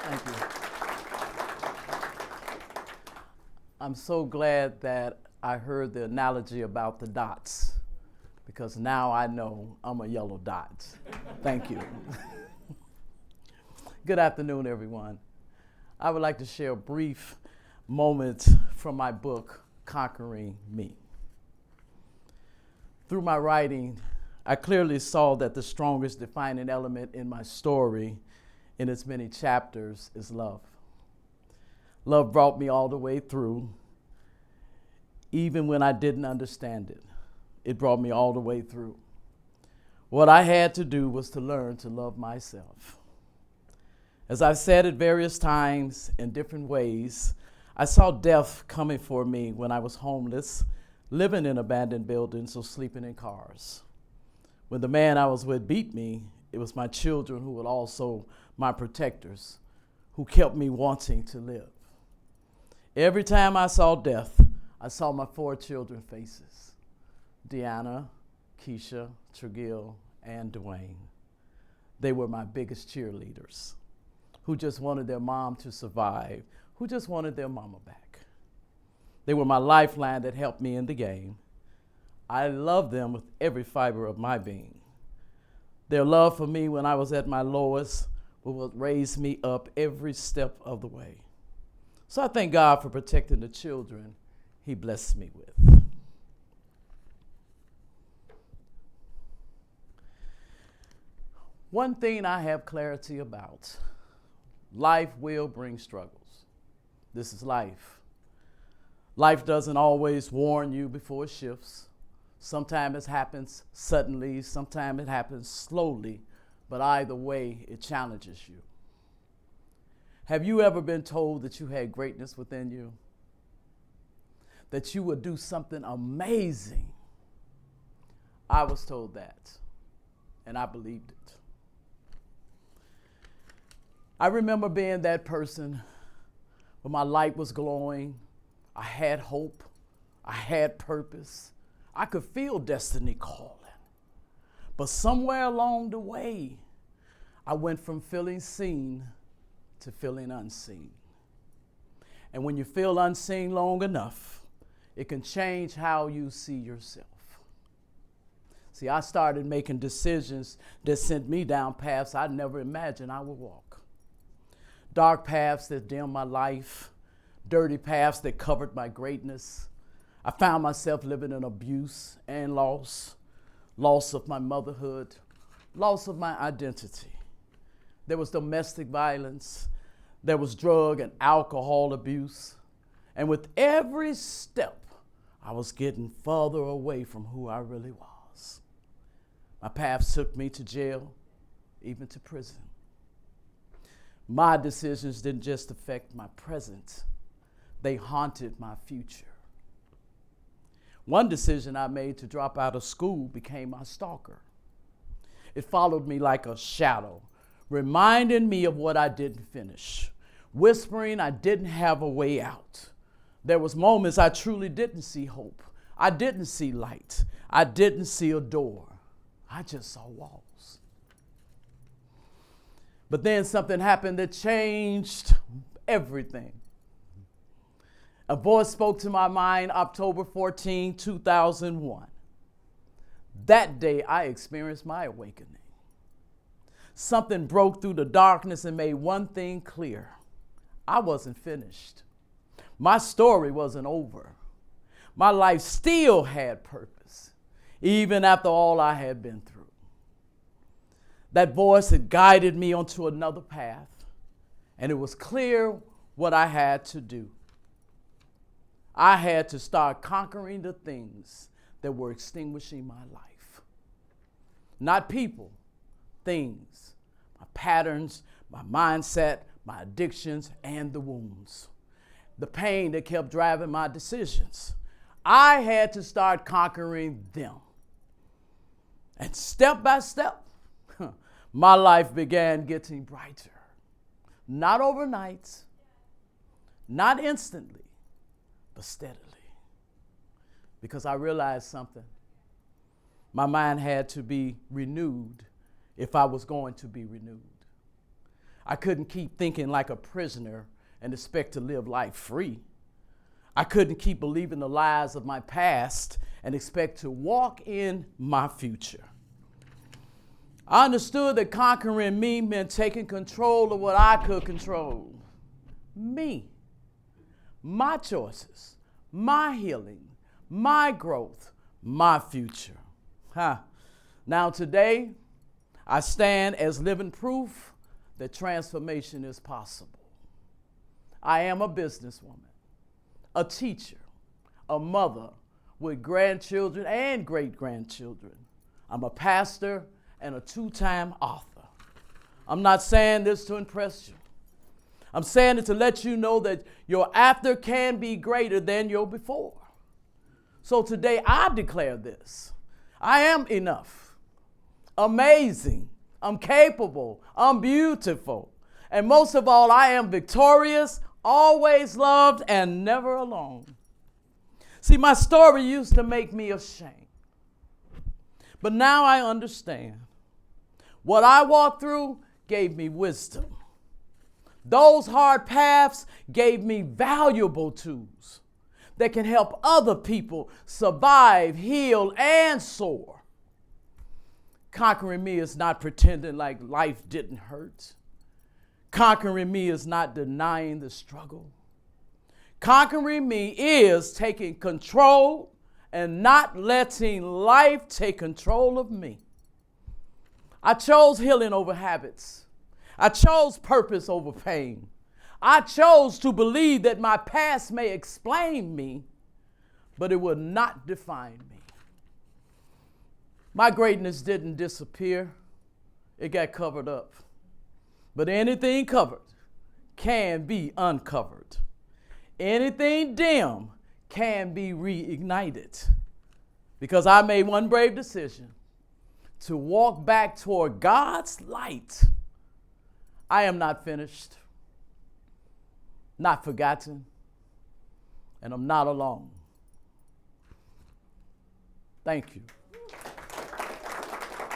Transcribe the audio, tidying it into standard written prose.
Thank you. I'm so glad that I heard the analogy about the dots because now I know I'm a yellow dot. Thank you. Good afternoon, everyone. I would like to share a brief moment from my book, Conquering Me. Through my writing, I clearly saw that the strongest defining element in my story in its many chapters is love. Love brought me all the way through, even when I didn't understand it. It brought me all the way through. What I had to do was to learn to love myself. As I've said at various times in different ways, I saw death coming for me when I was homeless, living in abandoned buildings or sleeping in cars. When the man I was with beat me, it was my children who were also my protectors, who kept me wanting to live. Every time I saw death, I saw my 4 children's faces: Deanna, Keisha, Tregill, and Dwayne. They were my biggest cheerleaders, who just wanted their mom to survive, who just wanted their mama back. They were my lifeline that helped me in the game. I love them with every fiber of my being. Their love for me when I was at my lowest was what raised me up every step of the way. So I thank God for protecting the children He blessed me with. One thing I have clarity about: life will bring struggles. This is life. Life doesn't always warn you before it shifts. Sometimes it happens suddenly, sometimes it happens slowly, but either way, it challenges you. Have you ever been told that you had greatness within you? That you would do something amazing? I was told that, and I believed it. I remember being that person when my light was glowing. I had hope. I had purpose. I could feel destiny calling. But somewhere along the way, I went from feeling seen to feeling unseen. And when you feel unseen long enough, it can change how you see yourself. See, I started making decisions that sent me down paths I never imagined I would walk. Dark paths that dimmed my life, dirty paths that covered my greatness. I found myself living in abuse and loss of my motherhood, loss of my identity. There was domestic violence, there was drug and alcohol abuse, and with every step, I was getting further away from who I really was. My paths took me to jail, even to prison. My decisions didn't just affect my present, they haunted my future. One decision I made to drop out of school became my stalker. It followed me like a shadow, reminding me of what I didn't finish, whispering I didn't have a way out. There was moments I truly didn't see hope. I didn't see light. I didn't see a door. I just saw walls. But then something happened that changed everything. A voice spoke to my mind October 14, 2001. That day, I experienced my awakening. Something broke through the darkness and made one thing clear. I wasn't finished. My story wasn't over. My life still had purpose, even after all I had been through. That voice had guided me onto another path, and it was clear what I had to do. I had to start conquering the things that were extinguishing my life. Not people, things, my patterns, my mindset, my addictions, and the wounds. The pain that kept driving my decisions. I had to start conquering them. And step by step, my life began getting brighter. Not overnight, not instantly, but steadily. Because I realized something. My mind had to be renewed if I was going to be renewed. I couldn't keep thinking like a prisoner and expect to live life free. I couldn't keep believing the lies of my past and expect to walk in my future. I understood that conquering me meant taking control of what I could control. Me, my choices, my healing, my growth, my future. Now today, I stand as living proof that transformation is possible. I am a businesswoman, a teacher, a mother with grandchildren and great-grandchildren. I'm a pastor and a 2-time author. I'm not saying this to impress you. I'm saying it to let you know that your after can be greater than your before. So today I declare this. I am enough, amazing, I'm capable, I'm beautiful, and most of all, I am victorious, always loved, and never alone. See, my story used to make me ashamed, but now I understand. What I walked through gave me wisdom. Those hard paths gave me valuable tools that can help other people survive, heal, and soar. Conquering me is not pretending like life didn't hurt. Conquering me is not denying the struggle. Conquering me is taking control and not letting life take control of me. I chose healing over habits. I chose purpose over pain. I chose to believe that my past may explain me, but it will not define me. My greatness didn't disappear. It got covered up. But anything covered can be uncovered. Anything dim can be reignited. Because I made one brave decision to walk back toward God's light. I am not finished, not forgotten, and I'm not alone. Thank you.